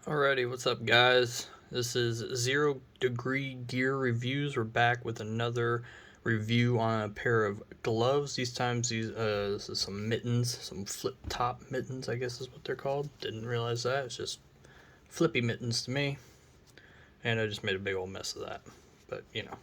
Alrighty, what's up, guys? This is 0 Degree Gear Reviews. We're back with another review on a pair of gloves. This is some mittens, some flip top mittens, I guess is what they're called. Didn't realize that. It's just flippy mittens to me. And I just made a big old mess of that. But, you know.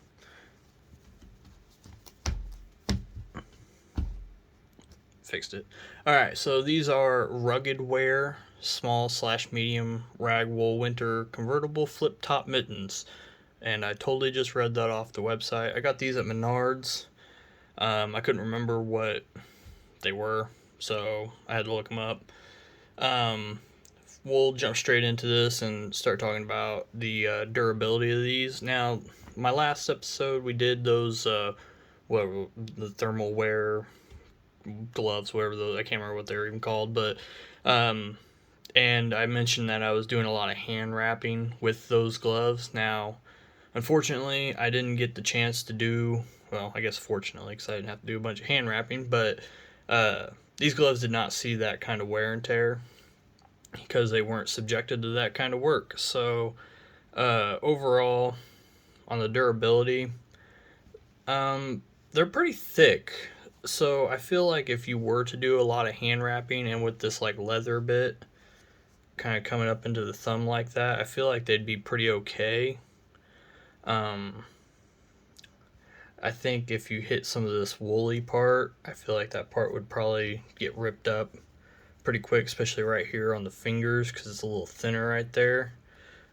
Fixed it. Alright, so these are rugged wear, small/medium rag wool winter convertible flip top mittens. And I totally just read that off the website. I got these at Menards. I couldn't remember what they were, so I had to look them up. We'll jump straight into this and start talking about the durability of these. Now, my last episode, we did those, the thermal wear gloves, whatever those, I can't remember what they were even called, but and I mentioned that I was doing a lot of hand wrapping with those gloves. Now, unfortunately, I didn't get the chance to do, well, I guess fortunately, because I didn't have to do a bunch of hand wrapping, but these gloves did not see that kind of wear and tear because they weren't subjected to that kind of work. So overall, on the durability, they're pretty thick. So I feel like if you were to do a lot of hand wrapping and with this like leather bit kind of coming up into the thumb like that, I feel like they'd be pretty okay. I think if you hit some of this woolly part, I feel like that part would probably get ripped up pretty quick, especially right here on the fingers because it's a little thinner right there.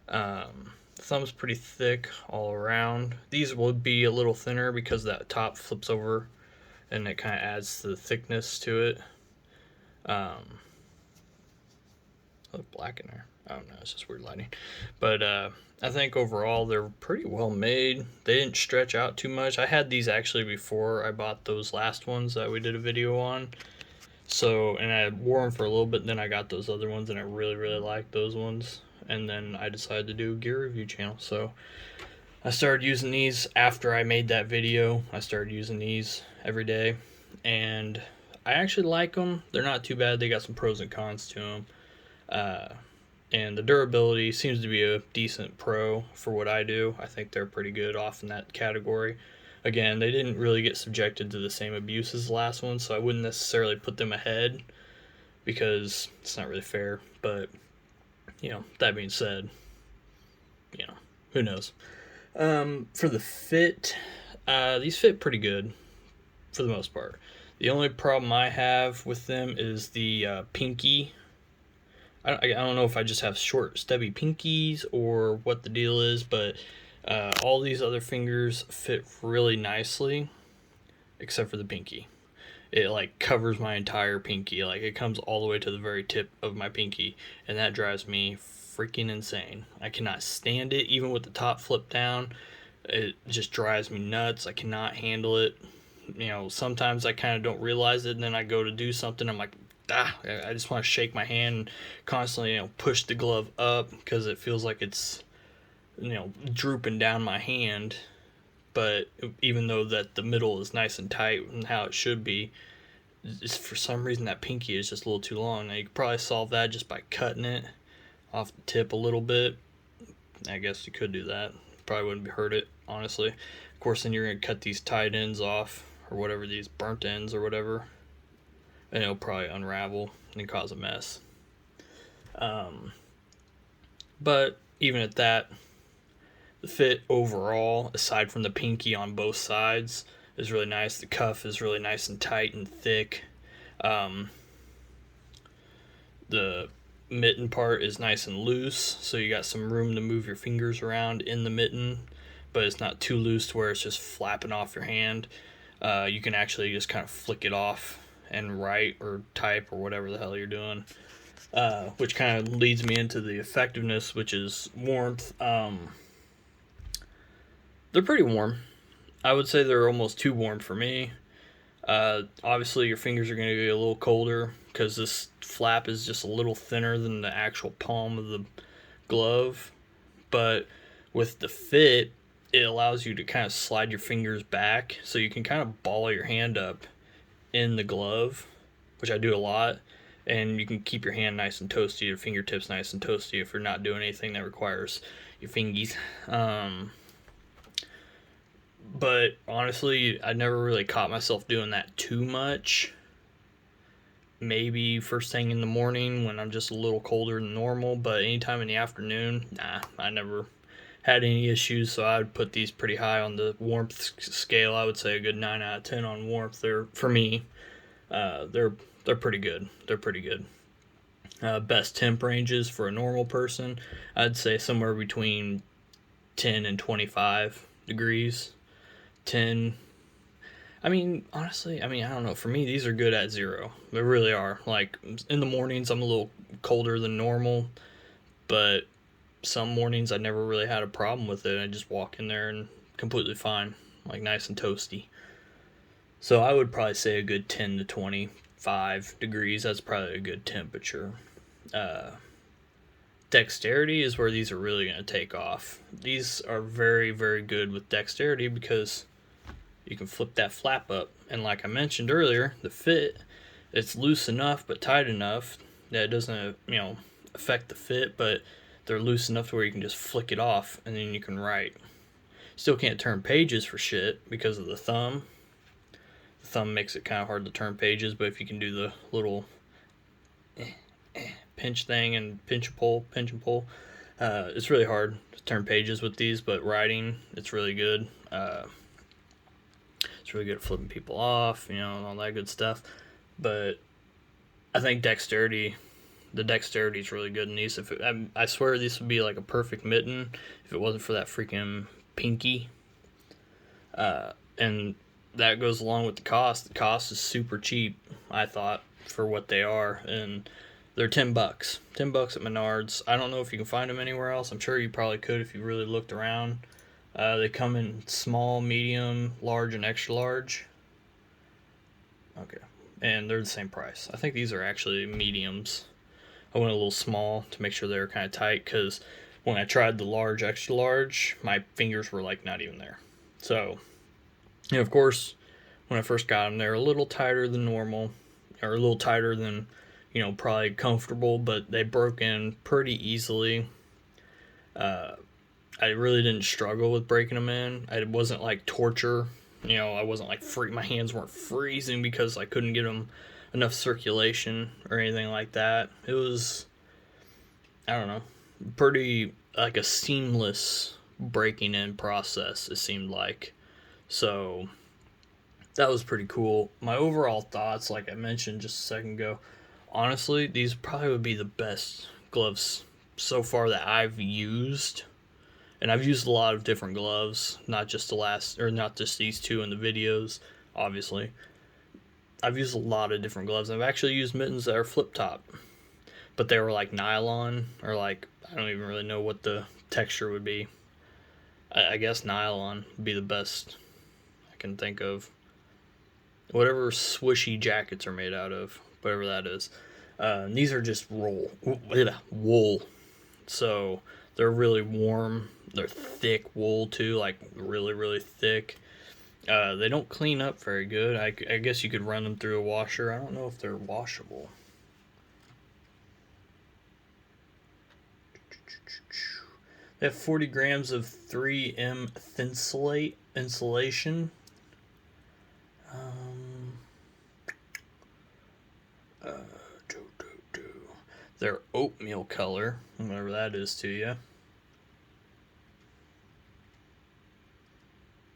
The thumb's pretty thick all around. These would be a little thinner because that top flips over and it kind of adds the thickness to it. Look black in there. I don't know, it's just weird lighting. But I think overall they're pretty well made. They didn't stretch out too much. I had these actually before I bought those last ones that we did a video on. So, and I wore them for a little bit, and then I got those other ones, and I really, really liked those ones. And then I decided to do a gear review channel. So I started using these after I made that video. I started using these every day, and I actually like them. They're not too bad. They got some pros and cons to them. And the durability seems to be a decent pro for what I do. I think they're pretty good off in that category. Again, they didn't really get subjected to the same abuse as the last one, so I wouldn't necessarily put them ahead because it's not really fair. But, you know, that being said, you know, who knows. For the fit, these fit pretty good for the most part. The only problem I have with them is the pinkie. I don't know if I just have short, stubby pinkies or what the deal is, but all these other fingers fit really nicely, except for the pinky. It like covers my entire pinky, like it comes all the way to the very tip of my pinky, and that drives me freaking insane. I cannot stand it, even with the top flip down. It just drives me nuts. I cannot handle it. You know, sometimes I kind of don't realize it, and then I go to do something, I'm like, I just want to shake my hand and constantly, you know, push the glove up because it feels like it's, you know, drooping down my hand. But even though that the middle is nice and tight and how it should be, it's, for some reason that pinky is just a little too long. Now you could probably solve that just by cutting it off the tip a little bit. I guess you could do that. Probably wouldn't hurt it, honestly. Of course, then you're going to cut these tied ends off, or whatever, these burnt ends or whatever, and it'll probably unravel and cause a mess. But even at that, the fit overall, aside from the pinky on both sides, is really nice. The cuff is really nice and tight and thick. The mitten part is nice and loose, so you got some room to move your fingers around in the mitten, but it's not too loose to where it's just flapping off your hand. You can actually just kind of flick it off and write or type or whatever the hell you're doing, which kind of leads me into the effectiveness, which is warmth. They're pretty warm. I would say they're almost too warm for me. Obviously your fingers are going to get a little colder because this flap is just a little thinner than the actual palm of the glove, but with the fit, it allows you to kind of slide your fingers back so you can kind of ball your hand up in the glove, which I do a lot, and you can keep your hand nice and toasty, your fingertips nice and toasty if you're not doing anything that requires your fingies. But honestly, I never really caught myself doing that too much. Maybe first thing in the morning when I'm just a little colder than normal, but anytime in the afternoon, nah, I never had any issues. So I would put these pretty high on the warmth scale. I would say a good 9 out of 10 on warmth. They're, for me, they're pretty good. They're pretty good. Best temp ranges for a normal person, I'd say somewhere between 10 and 25 degrees. 10, I mean, honestly, I don't know. For me, these are good at 0. They really are. Like, in the mornings, I'm a little colder than normal, but some mornings I never really had a problem with it. I just walk in there and completely fine, like nice and toasty. So I would probably say a good 10 to 25 degrees. That's probably a good temperature. Dexterity is where these are really going to take off. These are very, very good with dexterity because you can flip that flap up, and like I mentioned earlier, the fit, it's loose enough but tight enough that it doesn't affect the fit, but they're loose enough to where you can just flick it off and then you can write. Still can't turn pages for shit because of the thumb. The thumb makes it kind of hard to turn pages, but if you can do the little pinch thing and pinch and pull, it's really hard to turn pages with these, but writing, it's really good. It's really good at flipping people off, and all that good stuff. But I think the dexterity is really good in these. I swear this would be like a perfect mitten if it wasn't for that freaking pinkie. And that goes along with the cost. The cost is super cheap, I thought, for what they are, and they're $10. $10 at Menards. I don't know if you can find them anywhere else. I'm sure you probably could if you really looked around. They come in small, medium, large, and extra large. Okay. And they're the same price. I think these are actually mediums. I went a little small to make sure they were kind of tight because when I tried the large, extra large, my fingers were like not even there. So, of course, when I first got them, they're a little tighter than normal, or a little tighter than, probably comfortable, but they broke in pretty easily. I really didn't struggle with breaking them in. It wasn't like torture. I wasn't like my hands weren't freezing because I couldn't get them enough circulation or anything like that. It was, I don't know, pretty like a seamless breaking in process, it seemed like. So that was pretty cool. My overall thoughts, like I mentioned just a second ago, honestly, these probably would be the best gloves so far that I've used. And I've used a lot of different gloves, not just these two in the videos, obviously. I've used a lot of different gloves. I've actually used mittens that are flip top, but they were like nylon, or like, I don't even really know what the texture would be. I guess nylon would be the best I can think of. Whatever swishy jackets are made out of, whatever that is. These are just wool. So they're really warm. They're thick wool too, like really, really thick. They don't clean up very good. I guess you could run them through a washer. I don't know if they're washable. They have 40 grams of 3M Thinsulate insulation. They're oatmeal color, whatever that is to you.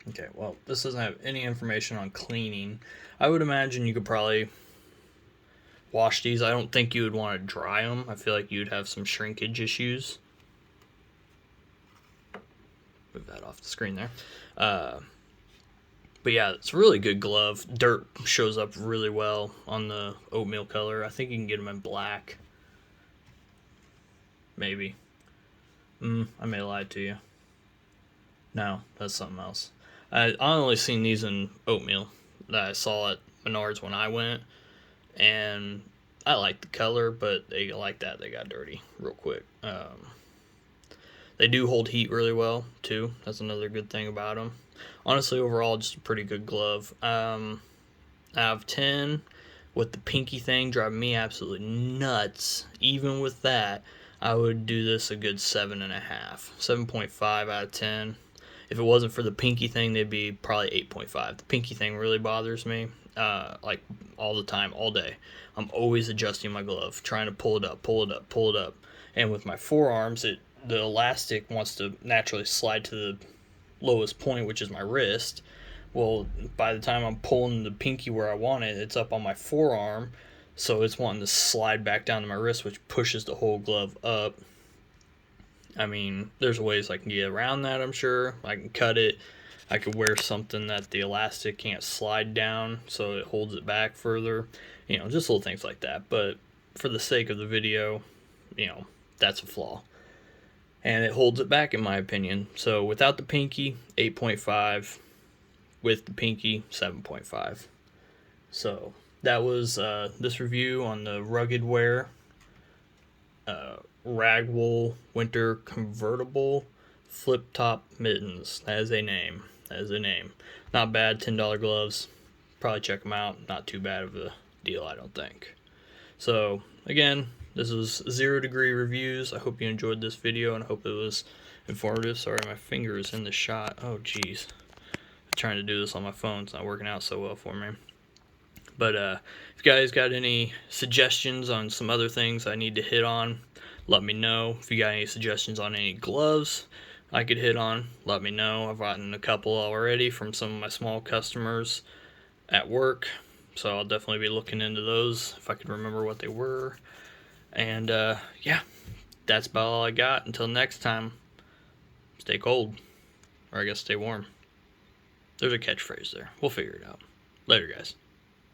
Okay, well, this doesn't have any information on cleaning. I would imagine you could probably wash these. I don't think you would want to dry them. I feel like you'd have some shrinkage issues. Move that off the screen there. But yeah, it's a really good glove. Dirt shows up really well on the oatmeal color. I think you can get them in black. Maybe. I may have lied to you. No, that's something else. I only seen these in oatmeal that I saw at Menards when I went, and I like the color, but they got dirty real quick. They do hold heat really well too. That's another good thing about them. Honestly, overall, just a pretty good glove. Out of 10, with the pinky thing driving me absolutely nuts, even with that, I would do this a good 7.5, 7.5 out of 10. If it wasn't for the pinky thing, they'd be probably 8.5. The pinky thing really bothers me, like all the time, all day. I'm always adjusting my glove, trying to pull it up, pull it up, pull it up. And with my forearms, the elastic wants to naturally slide to the lowest point, which is my wrist. Well, by the time I'm pulling the pinky where I want it, it's up on my forearm, so it's wanting to slide back down to my wrist, which pushes the whole glove up. I mean, there's ways I can get around that, I'm sure. I can cut it. I could wear something that the elastic can't slide down, so it holds it back further. You know, just little things like that. But for the sake of the video, you know, that's a flaw. And it holds it back, in my opinion. So without the pinky, 8.5. With the pinky, 7.5. So that was this review on the rugged wear Ragg wool winter convertible flip top mittens. That is a name. That is a name. Not bad. $10 gloves. Probably check them out. Not too bad of a deal, I don't think. So again, this was 0 degree reviews. I hope you enjoyed this video and I hope it was informative. Sorry, my finger is in the shot. Oh geez. Trying to do this on my phone, it's not working out so well for me. But if you guys got any suggestions on some other things I need to hit on, let me know. If you got any suggestions on any gloves I could hit on, let me know. I've gotten a couple already from some of my small customers at work, so I'll definitely be looking into those if I can remember what they were. And yeah, that's about all I got. Until next time, stay cold, or I guess stay warm. There's a catchphrase there. We'll figure it out. Later, guys.